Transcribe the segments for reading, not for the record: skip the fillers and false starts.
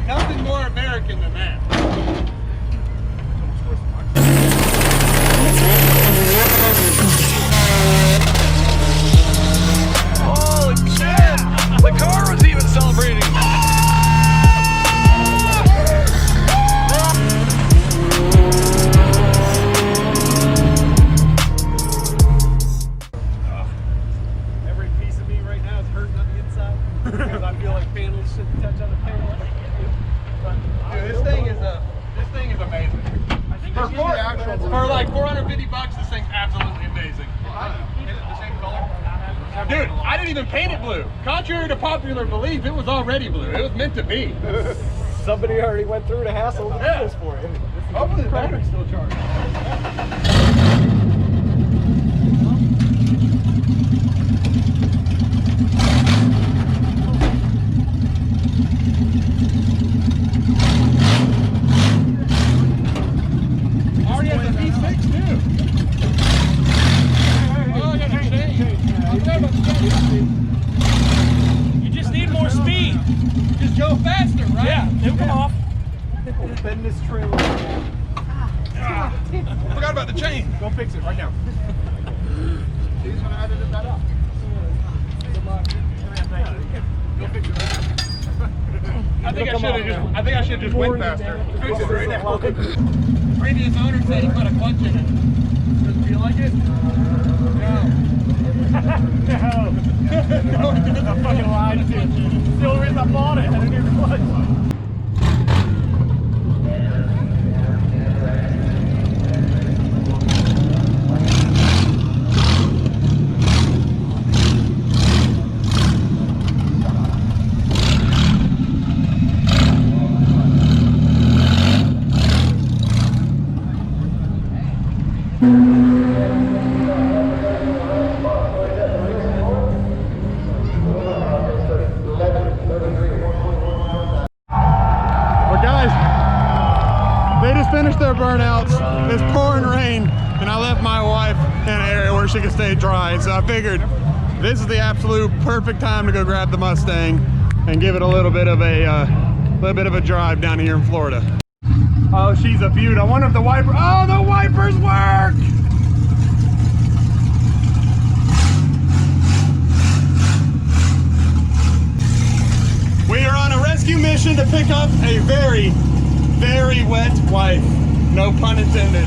Nothing more American than that. Holy shit! The car was even celebrating. Every piece of me right now is hurting on the inside because I feel like panels shouldn't touch on the panel. Dude, this thing is amazing. For like 450 bucks, this thing's absolutely amazing. Is it the same color? Dude, I didn't even paint it blue. Contrary to popular belief, it was already blue. It was meant to be. Somebody already went through the hassle to do this for it. Hopefully the battery's still charged. Already has a V6 too. Oh, I got a change. You just need more speed. Just go faster, right? Yeah, it'll come off. Bend this trailer. Forgot about the chain. Go fix it right now. He's gonna edit that up. Go fix it right now. I think I should have just went faster. Fix it right now. Previous owner said he put a clutch in it. Does it feel like it? No. I fucking lied to you. It's the only reason I bought it. I didn't even clutch. Finished their burnouts. It's pouring rain, and I left my wife in an area where she could stay dry. So I figured this is the absolute perfect time to go grab the Mustang and give it a little bit of a drive down here in Florida. Oh, she's a beaut. I wonder if the wipers. Oh, the wipers work. We are on a rescue mission to pick up a very wet wife. No pun intended.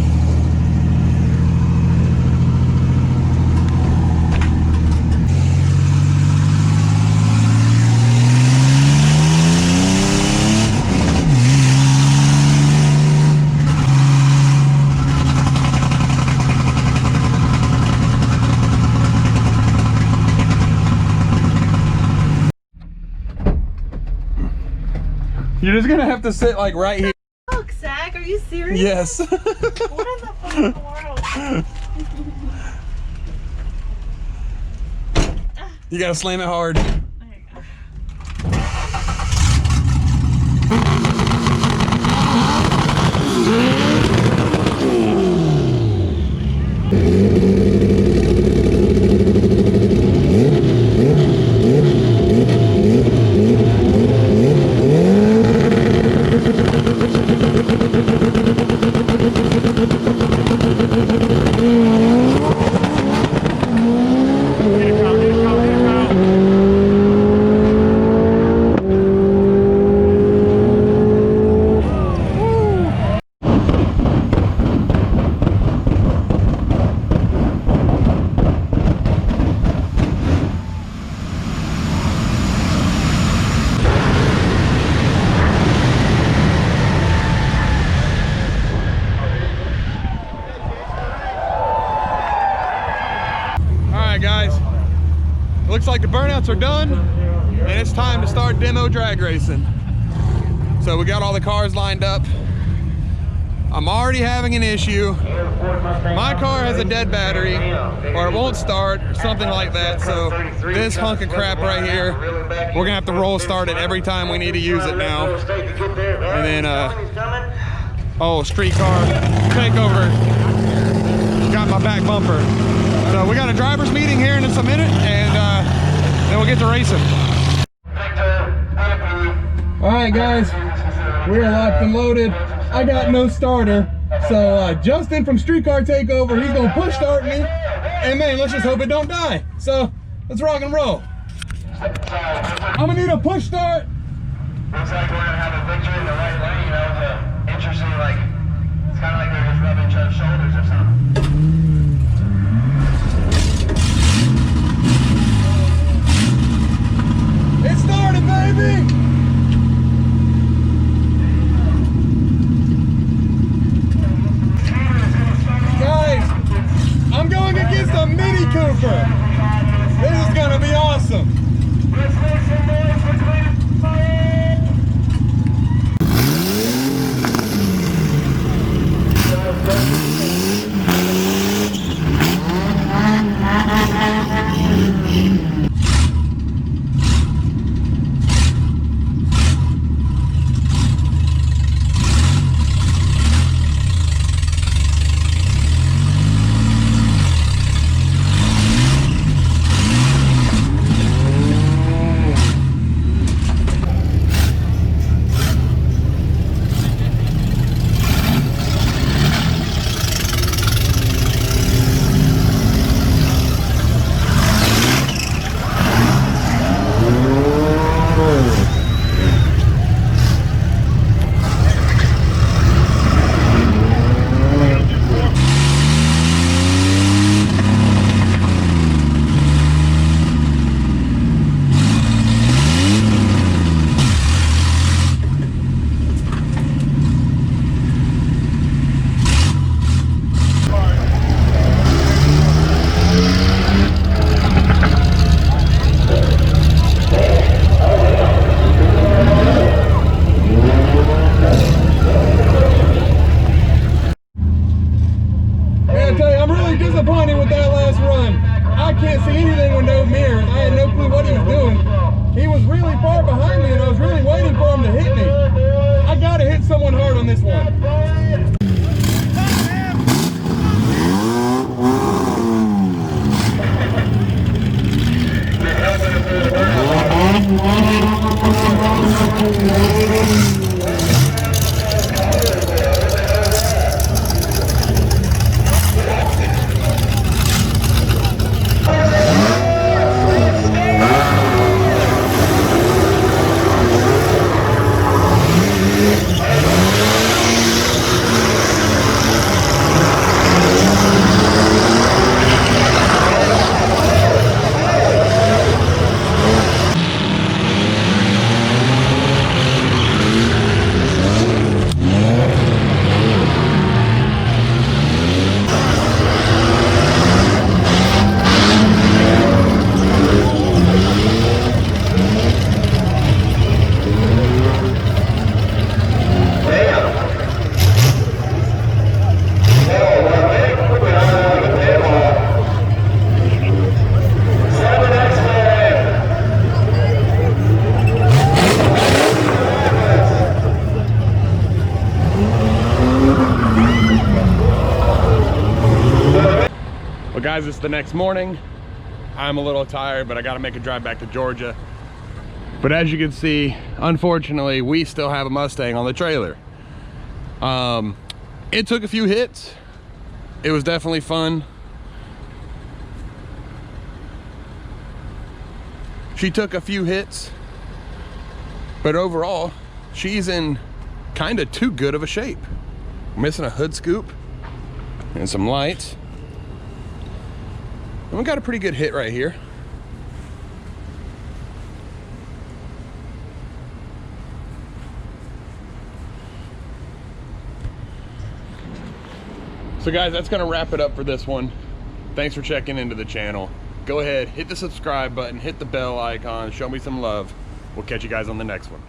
You're just gonna have to sit like right here. Zach, are you serious? Yes. What in the fucking world? You gotta slam it hard. There you go. Looks like the burnouts are done, and it's time to start demo drag racing. So we got all the cars lined up. I'm already having an issue. My car has a dead battery, or it won't start, or something like that. So this hunk of crap right here, we're gonna have to roll start it every time we need to use it now. And then, oh, street car takeover got my back bumper. So we got a driver's meeting here in just a minute, and then we'll get to racing. All right, guys. We're locked and loaded. I got no starter. So Justin from Streetcar Takeover, he's gonna push start me. And man, let's just hope it don't die. So let's rock and roll. I'm gonna need a push start. Looks like we're gonna have a victory in the right lane, you know, the interesting, like, it's kind of like they're just rubbing each other's shoulders or something. It started, baby! Guys, I'm going against a Mini Cooper. This is gonna be awesome. Let's make some noise for Cleetus Cars. Disappointed with that last run. I can't see anything with no mirrors. I had no clue what he was doing. He was really far behind me and I was really waiting for him to hit me. I gotta hit someone hard on this one. Well guys, it's the next morning. I'm a little tired, but I gotta make a drive back to Georgia. But as you can see, unfortunately, we still have a Mustang on the trailer. It took a few hits. It was definitely fun. She took a few hits, but overall, she's in kind of too good of a shape. Missing a hood scoop and some lights. And we got a pretty good hit right here. So guys, that's gonna wrap it up for this one. Thanks for checking into the channel. Go ahead, hit the subscribe button, hit the bell icon, show me some love. We'll catch you guys on the next one.